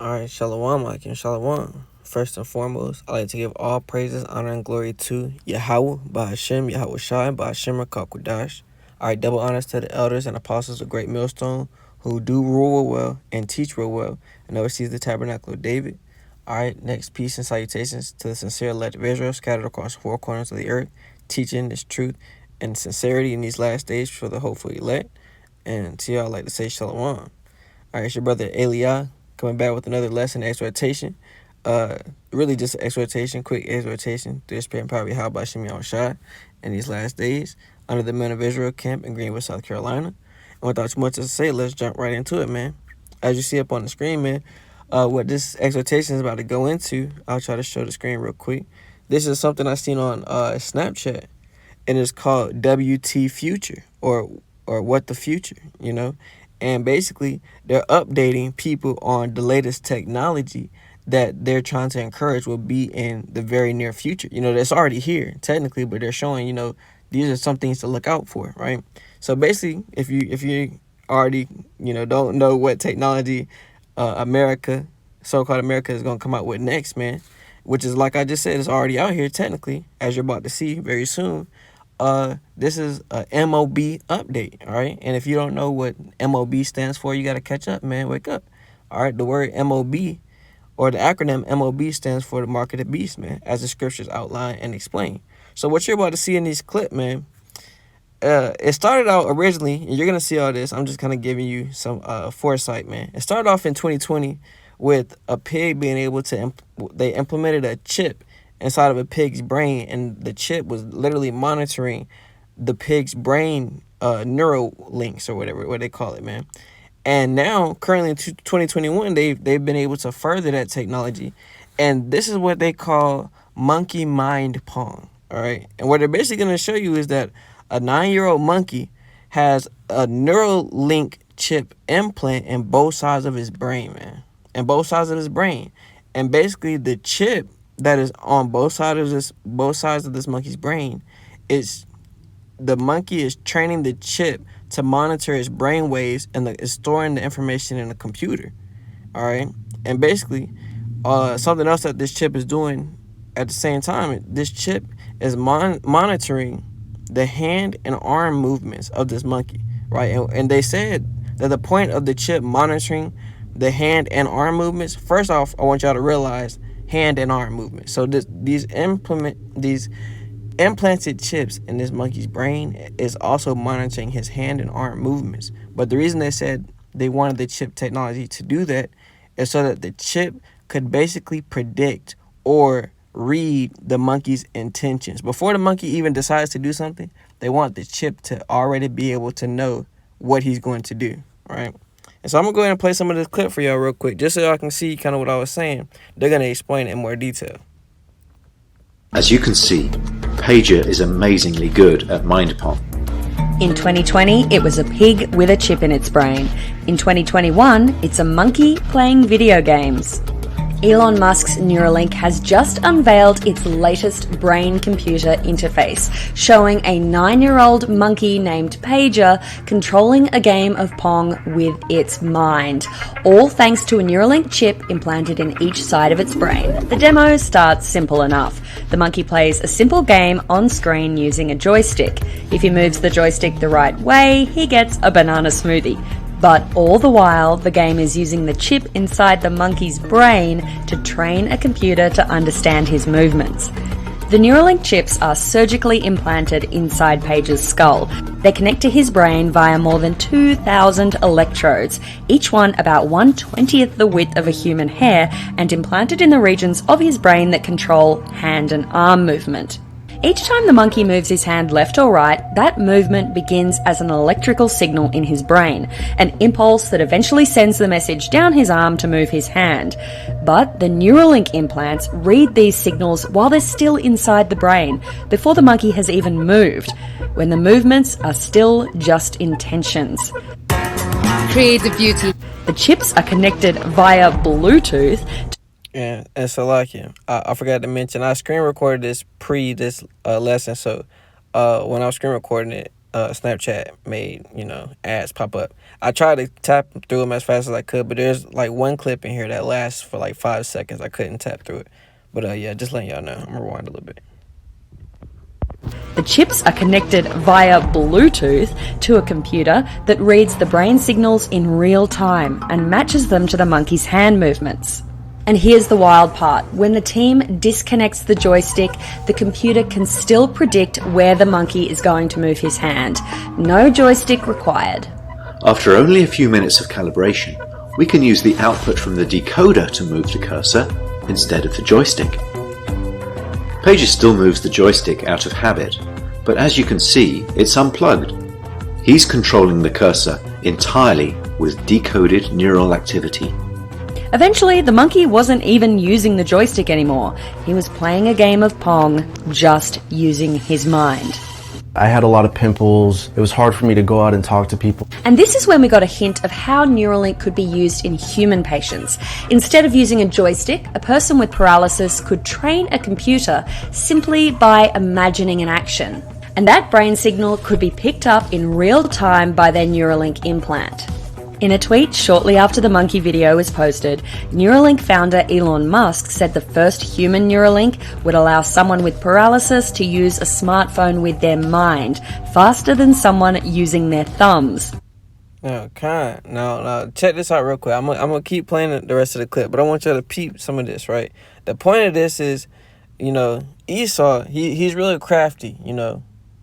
Alright, Shalom, Akim, Shalom. First and foremost, I'd like to give all praises, honor, and glory to Yahweh, Bahashem, Yahweh Shai, Bahashem, Rakakwadash. Alright, double honors to the elders and apostles of Great Millstone who do rule well and teach real well and oversees the tabernacle of David. Alright, next, peace and salutations to the sincere elect of Israel scattered across four corners of the earth, teaching this truth and sincerity in these last days for the hopeful elect. And to y'all, I'd like to say Shalom. Alright, it's your brother Eliah coming back with another lesson, exhortation. Really just exhortation, quick exhortation to the spirit and power of Yahweh Shem Shai in these last days under the men of Israel camp in Greenwood, South Carolina. And without too much to say, let's jump right into it, man. As you see up on the screen, man, what this exhortation is about to go into, I'll try to show the screen real quick. This is something I seen on Snapchat, and it's called WTFuture or What the Future, you know. And basically, they're updating people on the latest technology that they're trying to encourage will be in the very near future. You know, that's already here, technically, but they're showing, you know, these are some things to look out for, right? So basically, if you already, you know, don't know what technology America, so-called America, is going to come out with next, man, which is, like I just said, it's already out here, technically, as you're about to see very soon. This is a MOB update, all right? And if you don't know what MOB stands for, you got to catch up, man. Wake up. All right, the word MOB, or the acronym MOB, stands for the mark of the beast, man, as the scriptures outline and explain. So what you're about to see in this clip, man, it started out originally, and you're going to see all this. I'm just kind of giving you some foresight, man. It started off in 2020 with a pig being able to, they implemented a chip inside of a pig's brain, and the chip was literally monitoring the pig's brain neural links, or whatever what they call it, man. And now, currently in 2021, they've been able to further that technology, and this is what they call monkey mind Pong. All right, and what they're basically going to show you is that a 9-year-old monkey has a neural link chip implant in both sides of his brain, man, in both sides of his brain, and basically the chip that is on both sides of this monkey's brain is the monkey is training the chip to monitor its brain waves and is storing the information in the computer. All right, and basically something else that this chip is doing at the same time, this chip is monitoring the hand and arm movements of this monkey, right? And they said that the point of the chip monitoring the hand and arm movements, first off, I want y'all to realize hand and arm movement. So these implanted chips in this monkey's brain is also monitoring his hand and arm movements. But the reason they said they wanted the chip technology to do that is so that the chip could basically predict or read the monkey's intentions. Before the monkey even decides to do something, they want the chip to already be able to know what he's going to do, right? And so I'm going to go ahead and play some of this clip for y'all real quick, just so y'all can see kind of what I was saying. They're going to explain it in more detail. As you can see, Pager is amazingly good at mind pong. In 2020, it was a pig with a chip in its brain. In 2021, it's a monkey playing video games. Elon Musk's Neuralink has just unveiled its latest brain-computer interface, showing a 9-year-old monkey named Pager controlling a game of Pong with its mind, all thanks to a Neuralink chip implanted in each side of its brain. The demo starts simple enough. The monkey plays a simple game on screen using a joystick. If he moves the joystick the right way, he gets a banana smoothie. But all the while, the game is using the chip inside the monkey's brain to train a computer to understand his movements. The Neuralink chips are surgically implanted inside Pager's skull. They connect to his brain via more than 2,000 electrodes, each one about 1/20th the width of a human hair, and implanted in the regions of his brain that control hand and arm movement. Each time the monkey moves his hand left or right, that movement begins as an electrical signal in his brain, an impulse that eventually sends the message down his arm to move his hand. But the Neuralink implants read these signals while they're still inside the brain, before the monkey has even moved, when the movements are still just intentions. Creative beauty. The chips are connected via Bluetooth. And so, like, I forgot to mention, I screen recorded this this lesson. So when I was screen recording it, Snapchat made, ads pop up. I tried to tap through them as fast as I could, but there's like one clip in here that lasts for like 5 seconds. I couldn't tap through it. But yeah, just letting y'all know. I'm gonna rewind a little bit. The chips are connected via Bluetooth to a computer that reads the brain signals in real time and matches them to the monkey's hand movements. And here's the wild part. When the team disconnects the joystick, the computer can still predict where the monkey is going to move his hand. No joystick required. After only a few minutes of calibration, we can use the output from the decoder to move the cursor instead of the joystick. Paige still moves the joystick out of habit, but as you can see, it's unplugged. He's controlling the cursor entirely with decoded neural activity. Eventually, the monkey wasn't even using the joystick anymore. He was playing a game of Pong, just using his mind. I had a lot of pimples. It was hard for me to go out and talk to people. And this is when we got a hint of how Neuralink could be used in human patients. Instead of using a joystick, a person with paralysis could train a computer simply by imagining an action. And that brain signal could be picked up in real time by their Neuralink implant. In a tweet shortly after the monkey video was posted, Neuralink founder Elon Musk said the first human Neuralink would allow someone with paralysis to use a smartphone with their mind, faster than someone using their thumbs. Okay. Now, check this out real quick. I'm gonna keep playing the rest of the clip, but I want y'all to peep some of this, right? The point of this is, Esau, he's really crafty,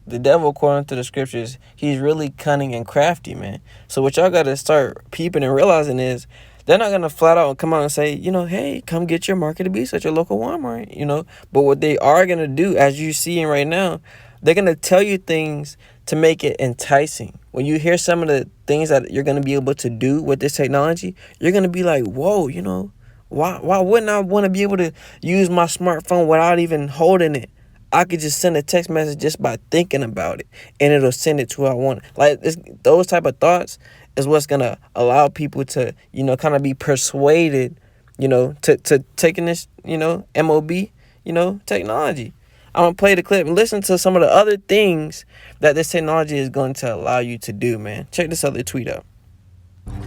The devil, according to the scriptures, he's really cunning and crafty, man. So what y'all got to start peeping and realizing is they're not going to flat out come out and say, hey, come get your Market of the Beast at your local Walmart, But what they are going to do, as you're seeing right now, they're going to tell you things to make it enticing. When you hear some of the things that you're going to be able to do with this technology, you're going to be like, whoa, why wouldn't I want to be able to use my smartphone without even holding it? I could just send a text message just by thinking about it, and it'll send it to who I want. Like those type of thoughts is what's gonna allow people to, kind of be persuaded, to taking this, MOB, technology. I'm gonna play the clip and listen to some of the other things that this technology is going to allow you to do, man. Check this other tweet out.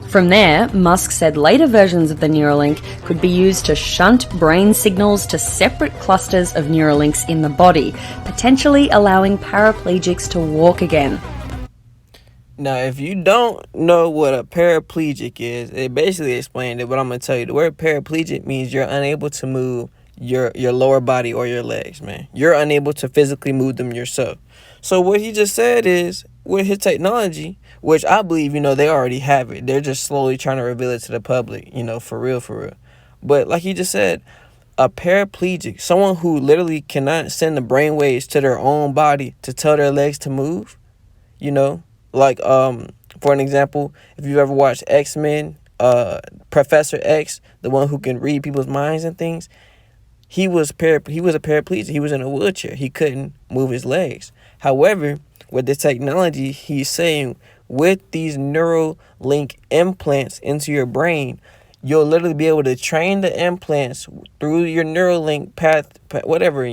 From there, Musk said later versions of the Neuralink could be used to shunt brain signals to separate clusters of Neuralinks in the body, potentially allowing paraplegics to walk again. Now, if you don't know what a paraplegic is, it basically explained it, but I'm going to tell you. The word paraplegic means you're unable to move your lower body or your legs, man. You're unable to physically move them yourself. So what he just said is, with his technology, which I believe, they already have it. They're just slowly trying to reveal it to the public, for real. But like he just said, a paraplegic, someone who literally cannot send the brain waves to their own body to tell their legs to move, like, for an example, if you've ever watched X-Men, Professor X, the one who can read people's minds and things, he was a paraplegic. He was in a wheelchair. He couldn't move his legs. However, with the technology, he's saying with these Neuralink implants into your brain, you'll literally be able to train the implants through your Neuralink path whatever,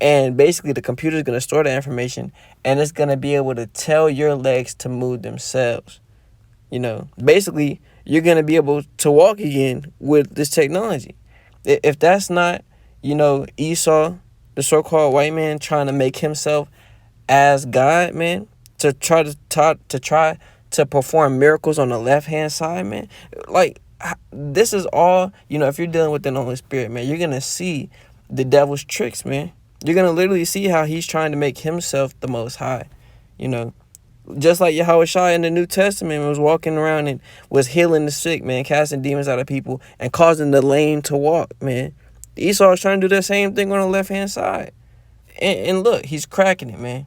and basically the computer is going to store the information, and it's going to be able to tell your legs to move themselves. Basically, you're going to be able to walk again with this technology. If that's not, Esau, the so-called white man, trying to make himself as God, man, to try to perform miracles on the left-hand side, man, like, this is all, if you're dealing with the Holy Spirit, man, you're going to see the devil's tricks, man. You're going to literally see how he's trying to make himself the Most High, Just like Yahushua in the New Testament was walking around and was healing the sick, man, casting demons out of people and causing the lame to walk, man. Esau is trying to do the same thing on the left-hand side. And look, he's cracking it, man.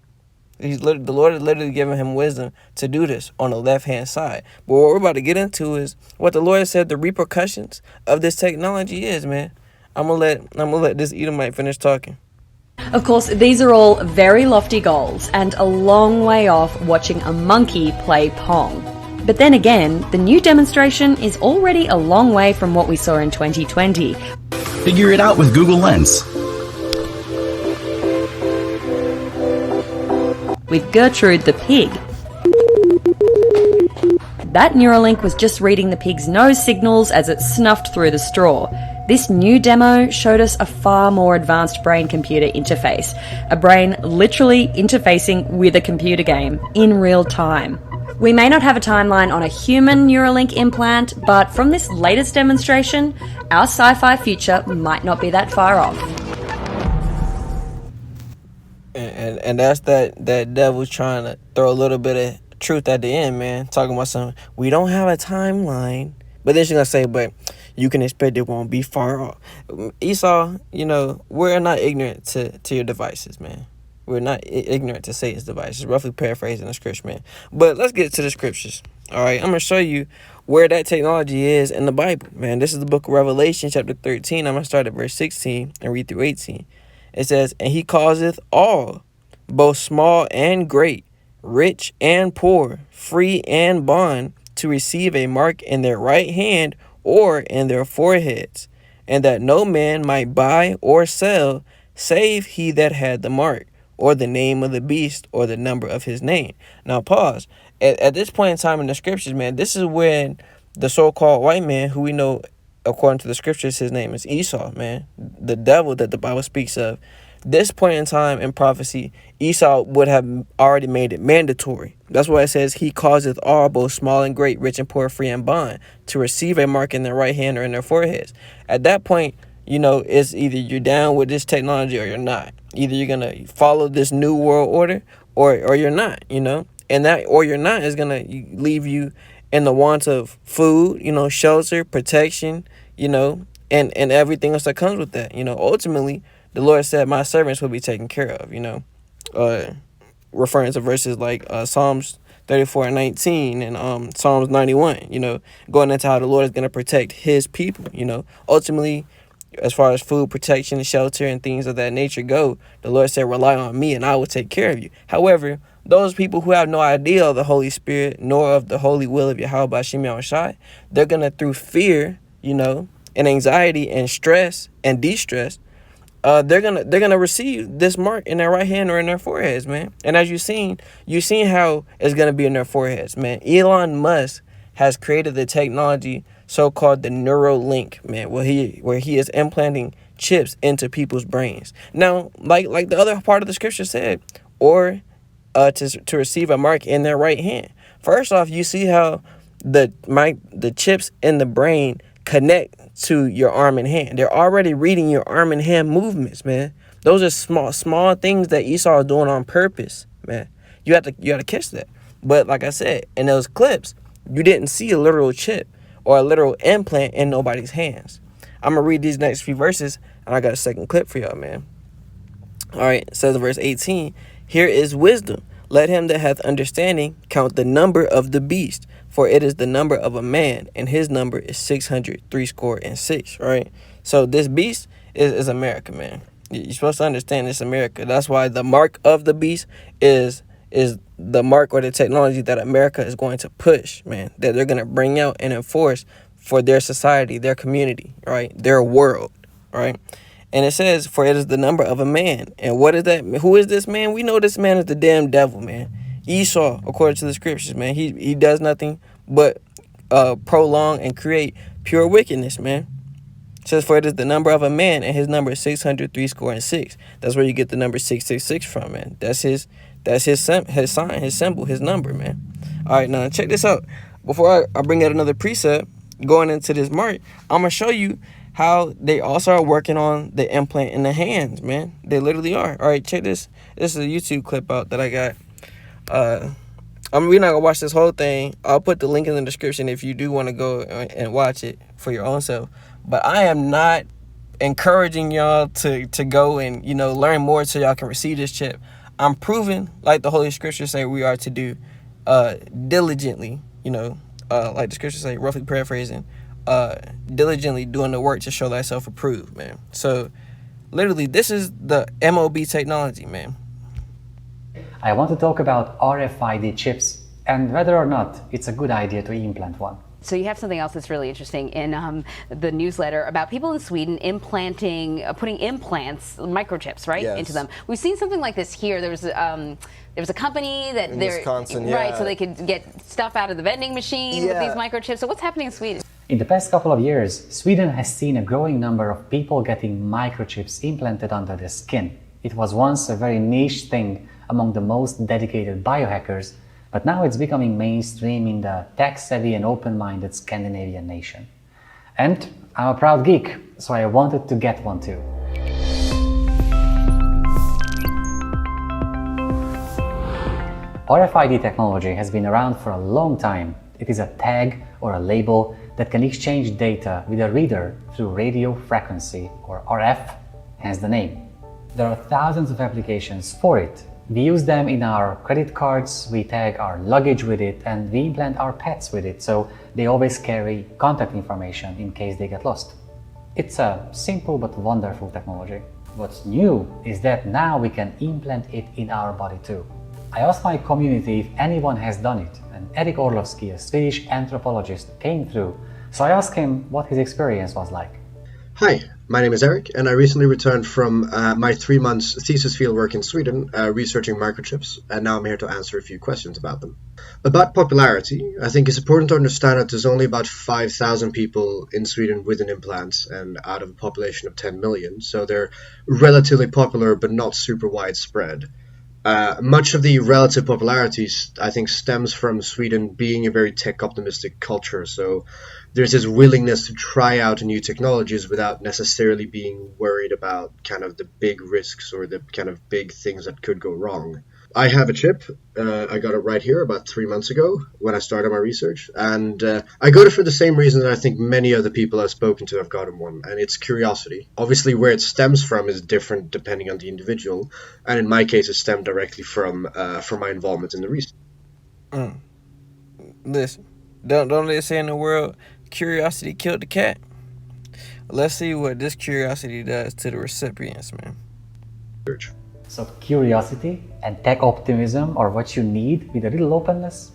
The Lord is literally giving him wisdom to do this on the left-hand side. But what we're about to get into is what the Lord said the repercussions of this technology is, man. I'm gonna let this Edomite finish talking. Of course, these are all very lofty goals and a long way off watching a monkey play Pong. But then again, the new demonstration is already a long way from what we saw in 2020. Figure it out with Google Lens. with Gertrude the pig. That Neuralink was just reading the pig's nose signals as it snuffed through the straw. This new demo showed us a far more advanced brain-computer interface, a brain literally interfacing with a computer game in real time. We may not have a timeline on a human Neuralink implant, but from this latest demonstration, our sci-fi future might not be that far off. And that's that devil trying to throw a little bit of truth at the end, man. Talking about something. We don't have a timeline. But then she's going to say, but you can expect it won't be far off. Esau, we're not ignorant to your devices, man. We're not ignorant to Satan's devices. Roughly paraphrasing the scripture, man. But let's get to the scriptures. All right, I'm going to show you where that technology is in the Bible, man. This is the book of Revelation, chapter 13. I'm going to start at verse 16 and read through 18. It says, and he causeth all, both small and great, rich and poor, free and bond, to receive a mark in their right hand or in their foreheads, and that no man might buy or sell, save he that had the mark, or the name of the beast, or the number of his name. Now pause. At this point in time in the scriptures, man, this is when the so-called white man, who we know according to the scriptures his name is Esau, man, the devil that the Bible speaks of, this point in time in prophecy, Esau would have already made it mandatory. That's why it says he causeth all, both small and great, rich and poor, free and bond, to receive a mark in their right hand or in their foreheads. At that point, it's either you're down with this technology or you're not. Either you're going to follow this new world order or you're not, and that or you're not is going to leave you in the want of food, shelter, protection, and everything else that comes with that. Ultimately, the Lord said, my servants will be taken care of, referring to verses like Psalms 34 and 19 and Psalms 91, going into how the Lord is going to protect his people, ultimately, as far as food, protection, shelter, and things of that nature go, the Lord said, rely on me and I will take care of you. However, those people who have no idea of the Holy Spirit, nor of the holy will of Yahweh B'Shem Yahushai, they're going to, through fear, and anxiety and stress and de-stress, they're gonna receive this mark in their right hand or in their foreheads, man. And as you've seen how it's gonna be in their foreheads, man. Elon Musk has created the technology so-called the Neuralink, man, where he is implanting chips into people's brains. Now, like the other part of the scripture said, or to receive a mark in their right hand. First off, you see how the chips in the brain connect to your arm and hand. They're already reading your arm and hand movements, man. Those are small things that Esau is doing on purpose, man. You have to catch that. But like I said, in those clips, you didn't see a literal chip or a literal implant in nobody's hands. I'm gonna read these next few verses, and I got a second clip for y'all, man. All right, it says in verse 18, here is wisdom. Let him that hath understanding count the number of the beast, for it is the number of a man, and his number is 666, right? So this beast is America, man. You're supposed to understand this America. That's why the mark of the beast is the mark or the technology that America is going to push, man, that they're going to bring out and enforce for their society, their community, right? Their world, right? And it says, for it is the number of a man. And what is that? Who is this man? We know this man is the damn devil, man. Esau, according to the scriptures, man. He does nothing but prolong and create pure wickedness, man. It says, for it is the number of a man, and his number is 666. That's where you get the number 666 from, man. That's his sign, his symbol, his number, man. All right, now check this out. Before I bring out another precept, going into this mark, I'm going to show you how they also are working on the implant in the hands, man. They literally are. All right, check this. This is a YouTube clip out that I got. We're not gonna watch this whole thing. I'll put the link in the description if you do want to go and watch it for your own self. But I am not encouraging y'all to go and learn more so y'all can receive this chip. I'm proving, like the Holy Scriptures say we are to do, diligently. Like the Scriptures say, roughly paraphrasing. Diligently doing the work to show thyself approved, man. So literally, this is the MOB technology, man. I want to talk about RFID chips and whether or not it's a good idea to implant one. So you have something else that's really interesting in the newsletter about people in Sweden putting implants, microchips, right, Yes. into them. We've seen something like this here. There was a company that in Wisconsin, right, so they could get stuff out of the vending machine with these microchips. So what's happening in Sweden? In the past couple of years, Sweden has seen a growing number of people getting microchips implanted under their skin. It was once a very niche thing among the most dedicated biohackers, but now it's becoming mainstream in the tech-savvy and open-minded Scandinavian nation. And I'm a proud geek, so I wanted to get one too. RFID technology has been around for a long time. It is a tag or a label that can exchange data with a reader through radio frequency, or RF, hence the name. There are thousands of applications for it. We use them in our credit cards, we tag our luggage with it, and we implant our pets with it, so they always carry contact information in case they get lost. It's a simple but wonderful technology. What's new is that now we can implant it in our body too. I asked my community if anyone has done it, and Erik Orlovsky, a Swedish anthropologist, came through, so I asked him what his experience was like. Hi, my name is Eric, and I recently returned from my 3 months thesis fieldwork in Sweden, researching microchips, and now I'm here to answer a few questions about them. About popularity, I think it's important to understand that there's only about 5,000 people in Sweden with an implant, and out of a population of 10 million, so they're relatively popular but not super widespread. Much of the relative popularity, I think, stems from Sweden being a very tech-optimistic culture, so there's this willingness to try out new technologies without necessarily being worried about kind of the big risks or the kind of big things that could go wrong. I have a chip. I got it right here about 3 months ago when I started my research, and I got it for the same reason that I think many other people I've spoken to have gotten one, and it's curiosity. Obviously, where it stems from is different depending on the individual, and in my case, it stemmed directly from my involvement in the research. Listen, don't they say in the world, curiosity killed the cat? Let's see what this curiosity does to the recipients, man. So curiosity and tech optimism are what you need with a little openness?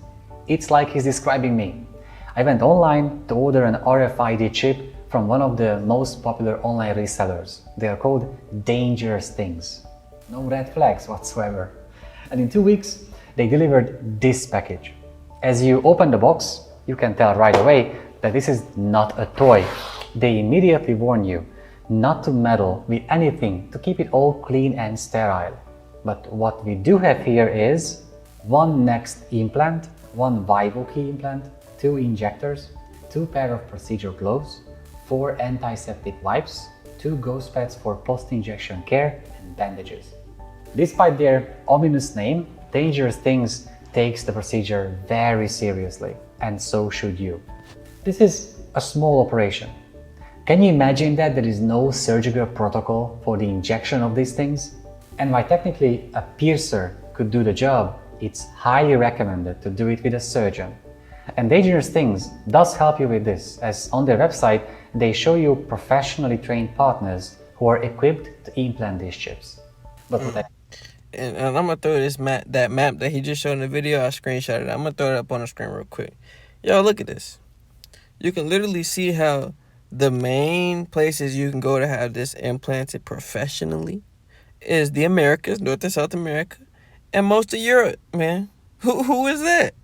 It's like he's describing me. I went online to order an RFID chip from one of the most popular online resellers. They are called Dangerous Things. No red flags whatsoever. And in 2 weeks, they delivered this package. As you open the box, you can tell right away that this is not a toy. They immediately warn you not to meddle with anything to keep it all clean and sterile. But what we do have here is one Next implant, one Vivo key implant, 2 injectors, 2 pair of procedure gloves, 4 antiseptic wipes, 2 gauze pads for post-injection care, and bandages. Despite their ominous name, Dangerous Things takes the procedure very seriously, and so should you. This is a small operation. Can you imagine that there is no surgical protocol for the injection of these things? And while technically a piercer could do the job, it's highly recommended to do it with a surgeon. And Dangerous Things does help you with this, as on their website they show you professionally trained partners who are equipped to implant these chips. But And I'm gonna throw that map that he just showed in the video. I screenshotted it. I'm gonna throw it up on the screen real quick. Yo, look at this. You can literally see how the main places you can go to have this implanted professionally is the Americas, North and South America, and most of Europe, man. Who is that?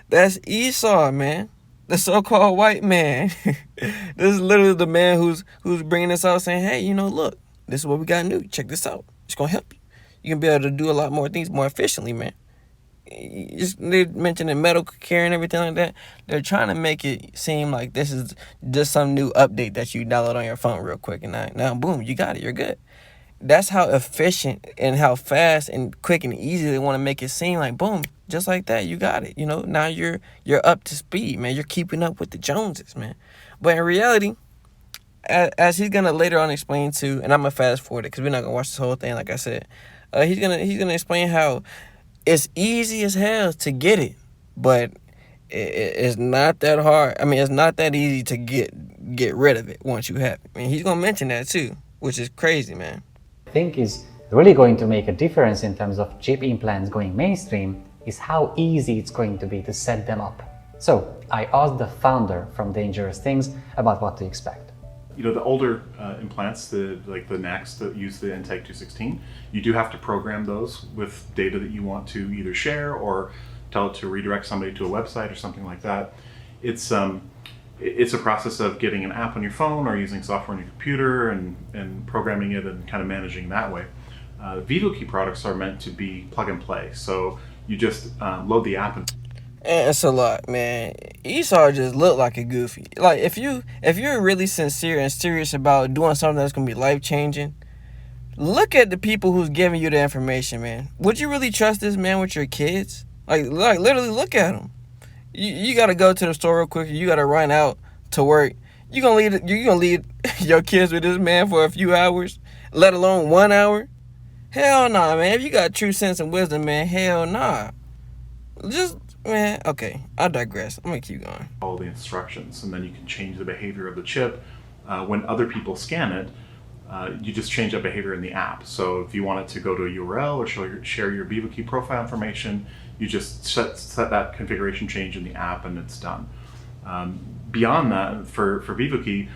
That's Esau, man. The so-called white man. This is literally the man who's bringing this out, saying, hey, look, this is what we gotta do. Check this out. It's gonna help you. You can be able to do a lot more things more efficiently, man. They're mentioning medical care and everything like that. They're trying to make it seem like this is just some new update that you download on your phone real quick, and now boom, you got it, you're good. That's how efficient and how fast and quick and easy they want to make it seem. Like boom, just like that, you got it. Now you're up to speed, man. You're keeping up with the Joneses, man. But in reality, as he's gonna later on explain to, and I'm gonna fast forward it because we're not gonna watch this whole thing. Like I said, he's gonna explain how it's easy as hell to get it, but it's not that hard. I mean, it's not that easy to get rid of it once you have it. I mean, he's gonna mention that too, which is crazy, man. I think is really going to make a difference in terms of chip implants going mainstream is how easy it's going to be to set them up. So I asked the founder from Dangerous Things about what to expect. You know, the older implants, like the NACs that use the Integ 216, you do have to program those with data that you want to either share or tell it to redirect somebody to a website or something like that. It's a process of getting an app on your phone or using software on your computer and programming it and kind of managing that way. VivoKey products are meant to be plug and play, so you just load the app and It's a lot, man. Esau just looked like a goofy. Like if you're really sincere and serious about doing something that's gonna be life changing, look at the people who's giving you the information, man. Would you really trust this man with your kids? Like literally look at him. You gotta go to the store real quick. You gotta run out to work. You gonna leave your kids with this man for a few hours, let alone 1 hour? Hell nah, man. If you got true sense and wisdom, man, hell nah. Man, okay, I digress. I'm gonna keep going. All the instructions, and then you can change the behavior of the chip. When other people scan it, you just change that behavior in the app. So if you want it to go to a URL or share your VivoKey profile information, you just set that configuration change in the app and it's done. Beyond that, for VivoKey,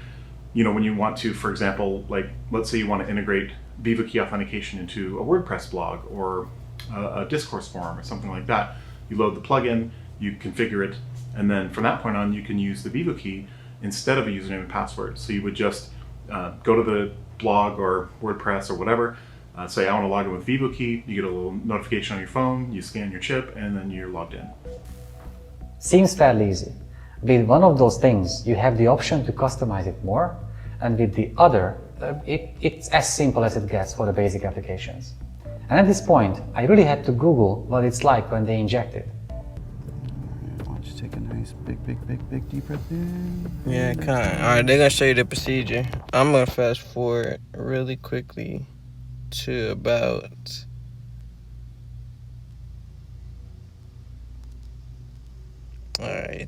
you know, when you want to, for example, like let's say you want to integrate VivoKey authentication into a WordPress blog or a discourse forum or something like that, you load the plugin, you configure it, and then from that point on you can use the VivoKey instead of a username and password. So you would just go to the blog or WordPress or whatever, say I want to log in with VivoKey, you get a little notification on your phone, you scan your chip, and then you're logged in. Seems fairly easy. With one of those things, you have the option to customize it more, and with the other, it's as simple as it gets for the basic applications. And at this point, I really had to Google what it's like when they inject it. Why don't you take a nice big deep breath in? Yeah, kind of. All right, they're gonna show you the procedure. I'm gonna fast forward really quickly to about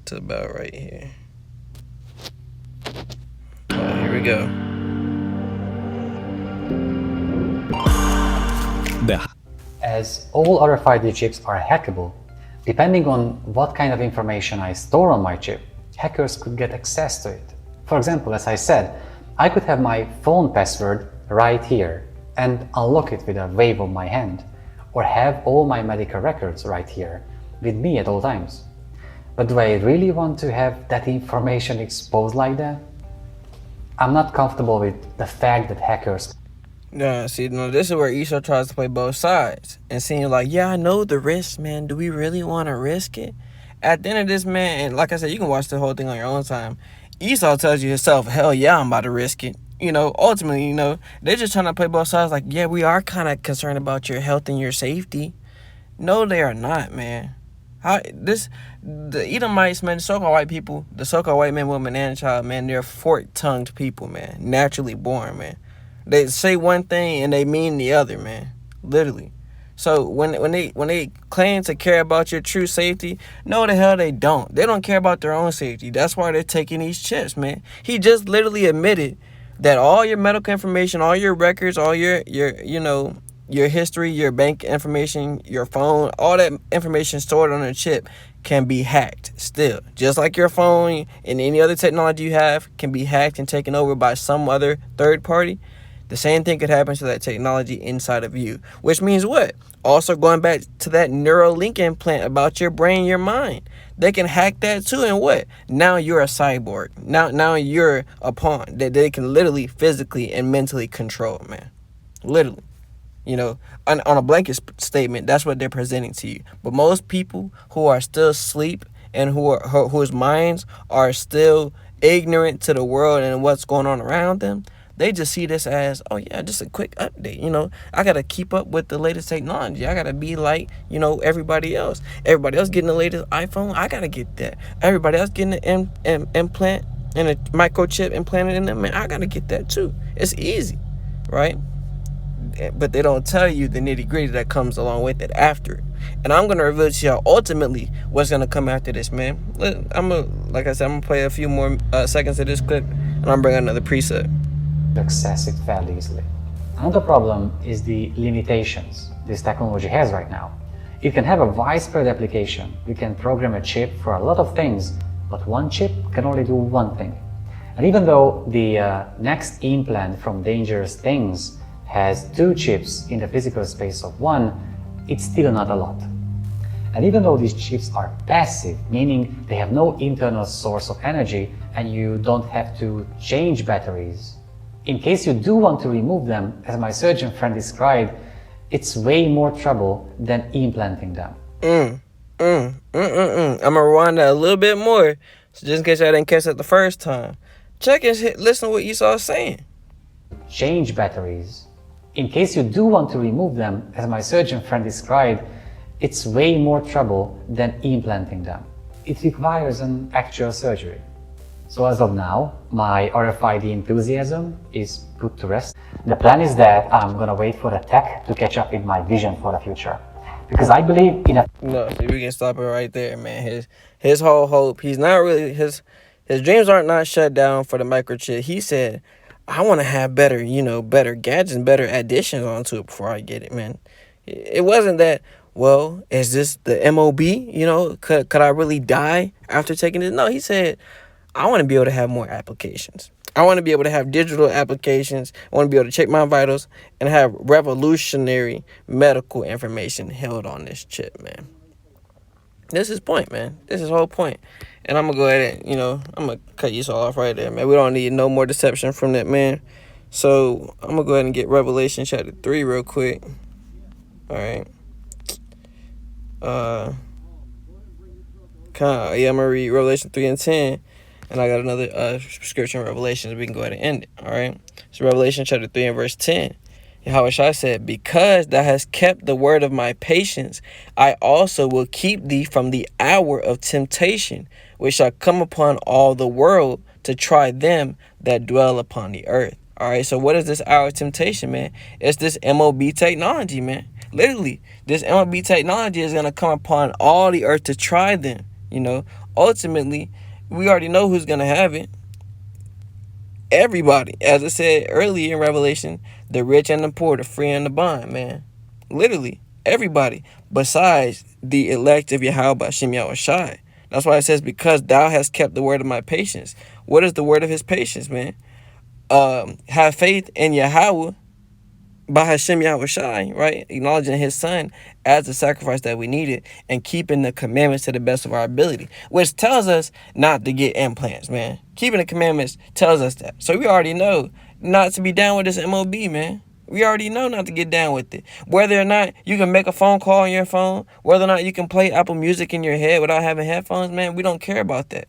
to about right here. Here we go. As all RFID chips are hackable, depending on what kind of information I store on my chip, hackers could get access to it. For example, as I said, I could have my phone password right here and unlock it with a wave of my hand, or have all my medical records right here with me at all times. But do I really want to have that information exposed like that? I'm not comfortable with the fact that hackers This is where Esau tries to play both sides and seeing like, yeah, I know the risk, man. Do we really want to risk it? At the end of this, man, and like I said, you can watch the whole thing on your own time. Esau tells you himself, hell yeah, I'm about to risk it. Ultimately, they're just trying to play both sides. Like, yeah, we are kind of concerned about your health and your safety. No, they are not, man. The Edomites, man, the so-called white people, the so-called white man, woman, and child, man, they're fork-tongued people, man. Naturally born, man. They say one thing and they mean the other, man. Literally. So when they claim to care about your true safety, no, the hell they don't. They don't care about their own safety. That's why they're taking these chips, man. He just literally admitted that all your medical information, all your records, all your history, your bank information, your phone, all that information stored on a chip can be hacked still. Just like your phone and any other technology you have can be hacked and taken over by some other third party. The same thing could happen to that technology inside of you. Which means what? Also going back to that Neuralink implant about your brain, your mind. They can hack that too, and what? Now you're a cyborg. Now you're a pawn that they can literally, physically, and mentally control, man. Literally. On a blanket statement, that's what they're presenting to you. But most people who are still asleep and whose minds are still ignorant to the world and what's going on around them, they just see this as, oh yeah, just a quick update. I got to keep up with the latest technology. I got to be like, everybody else. Everybody else getting the latest iPhone, I got to get that. Everybody else getting an implant and a microchip implanted in them, man, I got to get that too. It's easy, right? But they don't tell you the nitty-gritty that comes along with it after it. And I'm going to reveal to y'all ultimately what's going to come after this, man. Like I said, I'm going to play a few more seconds of this clip, and I'm going to bring another preset. access it fairly easily. Another problem is the limitations this technology has right now. It can have a widespread application. You can program a chip for a lot of things, but one chip can only do one thing. And even though the next implant from Dangerous Things has 2 chips in the physical space of 1, it's still not a lot. And even though these chips are passive, meaning they have no internal source of energy and you don't have to change batteries, in case you do want to remove them, as my surgeon friend described, it's way more trouble than implanting them. I'm gonna rewind that a little bit more, so just in case I didn't catch that the first time. Check and listen to what Esau's saying. Change batteries. In case you do want to remove them, as my surgeon friend described, it's way more trouble than implanting them. It requires an actual surgery. So as of now, my RFID enthusiasm is put to rest. The plan is that I'm gonna wait for the tech to catch up with my vision for the future. Because I believe in a... No, see, we can stop it right there, man. His whole hope, he's not really, his dreams aren't not shut down for the microchip. He said, I want to have better, better gadgets and better additions onto it before I get it, man. It wasn't that, well, is this the MOB? Could I really die after taking it? No, he said, I want to be able to have more applications. I want to be able to have digital applications. I want to be able to check my vitals and have revolutionary medical information held on this chip, man. This is his point, man. This is his whole point. And I'm going to go ahead and, I'm going to cut you all off right there, man. We don't need no more deception from that man. So I'm going to go ahead and get Revelation chapter 3 real quick. All right. I'm going to read Revelation 3 and 10. And I got another scripture in Revelation, so we can go ahead and end it, all right? So Revelation chapter 3 and verse 10. Yahushua said, because thou hast kept the word of my patience, I also will keep thee from the hour of temptation, which shall come upon all the world to try them that dwell upon the earth. All right, so what is this hour of temptation, man? It's this MOB technology, man. Literally, this MOB technology is going to come upon all the earth to try them, Ultimately, we already know who's going to have it. Everybody. As I said earlier in Revelation, the rich and the poor, the free and the bond, man. Literally, everybody. Besides the elect of Yahweh B'Shem Yahushai. That's why it says, because thou hast kept the word of my patience. What is the word of his patience, man? Have faith in Yahweh B'Shem Yahushai, right? Acknowledging his son as the sacrifice that we needed and keeping the commandments to the best of our ability, which tells us not to get implants, man. Keeping the commandments tells us that. So we already know not to be down with this MOB, man. We already know not to get down with it. Whether or not you can make a phone call on your phone, whether or not you can play Apple Music in your head without having headphones, man, we don't care about that.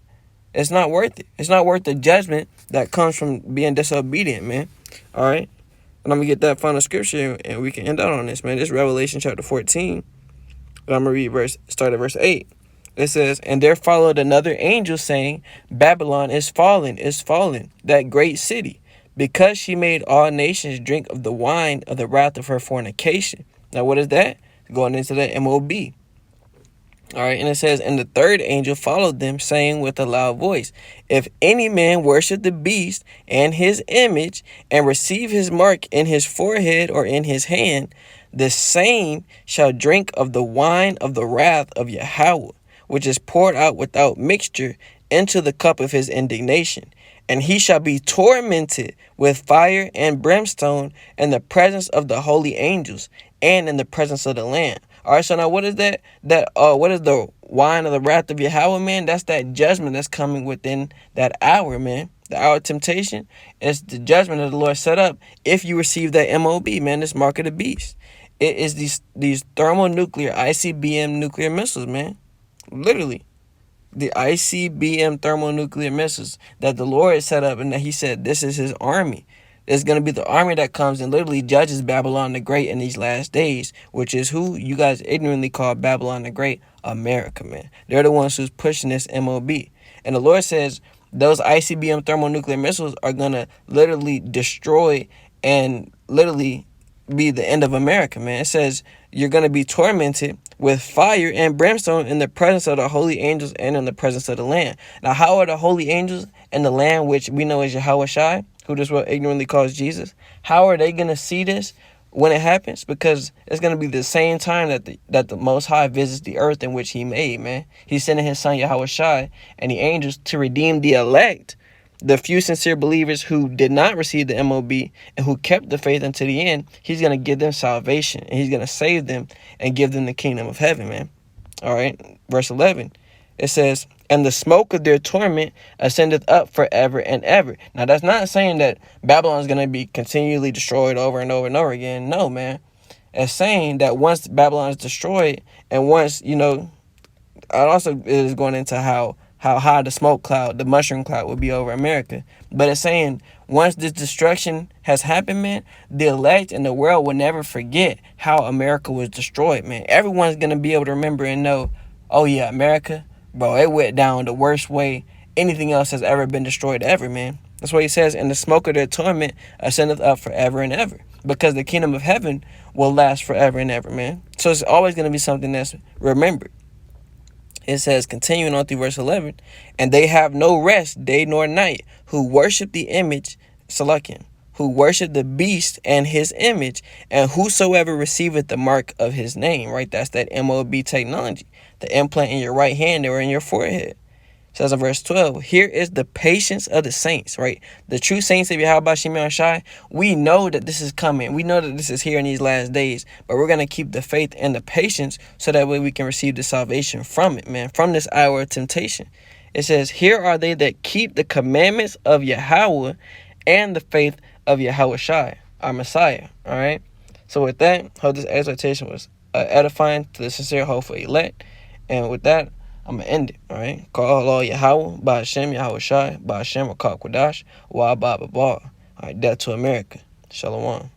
It's not worth it. It's not worth the judgment that comes from being disobedient, man. All right? And I'm going to get that final scripture and we can end out on this, man. This is Revelation chapter 14. And I'm going to read start at verse 8. It says, and there followed another angel saying, Babylon is fallen, that great city, because she made all nations drink of the wine of the wrath of her fornication. Now, what is that? Going into the MOB. All right, and it says, and the third angel followed them, saying with a loud voice, if any man worship the beast and his image, and receive his mark in his forehead or in his hand, the same shall drink of the wine of the wrath of Yahweh, which is poured out without mixture into the cup of his indignation. And he shall be tormented with fire and brimstone in the presence of the holy angels and in the presence of the Lamb. All right, so now what is that? What is the wine of the wrath of Yahweh, man? That's that judgment that's coming within that hour, man. The hour of temptation. It's the judgment that the Lord set up if you receive that MOB, man, this mark of the beast. It is these thermonuclear ICBM nuclear missiles, man. Literally. The ICBM thermonuclear missiles that the Lord set up, and that he said this is his army. It's going to be the army that comes and literally judges Babylon the Great in these last days, which is who you guys ignorantly call Babylon the Great, America, man. They're the ones who's pushing this MOB. And the Lord says those ICBM thermonuclear missiles are going to literally destroy and literally be the end of America, man. It says you're going to be tormented with fire and brimstone in the presence of the holy angels and in the presence of the Lamb. Now, how are the holy angels and the Lamb, which we know is Yahushua, who this world ignorantly calls Jesus, how are they going to see this? when it happens, because it's going to be the same time that the Most High visits the earth in which he made, man. He's sending his son Yahweh Shai and the angels to redeem the elect, the few sincere believers who did not receive the MOB and who kept the faith until the end. He's going to give them salvation, and he's going to save them and give them the kingdom of heaven, man. All right, verse 11. It says, and the smoke of their torment ascendeth up forever and ever. Now, that's not saying that Babylon is going to be continually destroyed over and over and over again. No, man. It's saying that once Babylon is destroyed, and once, you know, it also is going into how high the smoke cloud, the mushroom cloud, will be over America. But it's saying once this destruction has happened, man, the elect and the world will never forget how America was destroyed, man. Everyone's going to be able to remember and know, oh, yeah, America, bro, it went down the worst way anything else has ever been destroyed ever, man. That's what he says, and the smoke of their torment ascendeth up forever and ever, because the kingdom of heaven will last forever and ever, man. So it's always going to be something that's remembered. It says, continuing on through verse 11, and they have no rest day nor night, who worship the image, Salakim, who worship the beast and his image, and whosoever receiveth the mark of his name, right? That's that MOB technology, the implant in your right hand or in your forehead. It says in verse 12, here is the patience of the saints, right? The true saints of Yahweh Shem Shai, we know that this is coming. We know that this is here in these last days, but we're going to keep the faith and the patience so that way we can receive the salvation from it, man, from this hour of temptation. It says, here are they that keep the commandments of Yahweh and the faith of Yahweh Shai, our Messiah, all right? So with that, hope this exhortation was edifying to the sincere, hopeful elect. And with that, I'm going to end it, all right? Call Allah Yahweh, by Hashem, Yahweh Shai, by Hashem, Rakak Quadash, Wa Ba Ba Ba. All right, death to America. Shalom.